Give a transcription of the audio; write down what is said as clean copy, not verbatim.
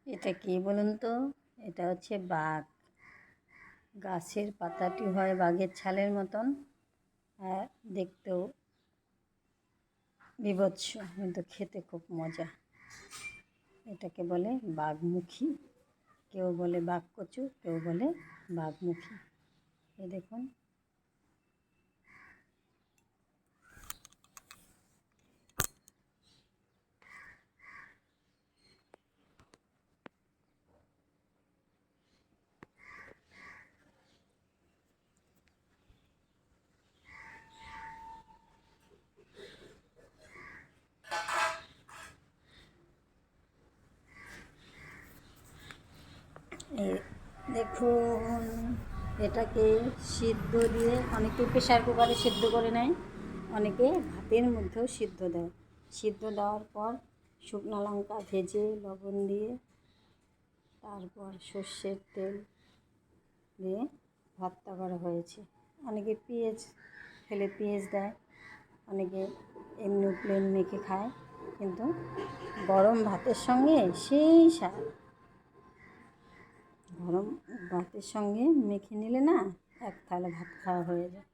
এটা কি বলুন তো? এটা হচ্ছে বাঘ। গাছের পাতাটি হয় বাঘের ছালের মতন, আর দেখতেও বীভৎস, কিন্তু খেতে খুব মজা। এটাকে বলে বাঘমুখী, কেউ বলে বাঘকচু, কেউ বলে বাঘমুখী। এই দেখুন, এই দেখুন, এটাকে সিদ্ধ দিয়ে, অনেকে প্রেশার কুকারে সিদ্ধ করে নেয়, অনেকে ভাতের মধ্যেও সিদ্ধ দেয়। সিদ্ধ দেওয়ার পর শুকনো লঙ্কা ভেজে লবণ দিয়ে, তারপর সর্ষের তেল দিয়ে ভর্তা করা হয়েছে। অনেকে পেঁয়াজ ফেলে পেঁয়াজ দেয়, অনেকে এমনি প্লেন মেখে খায়, কিন্তু গরম ভাতের সঙ্গে সেই স্বাদ। গরম ভাতের সঙ্গে মেখে নিলে না, এক থালা ভাত খাওয়া হয়ে যায়।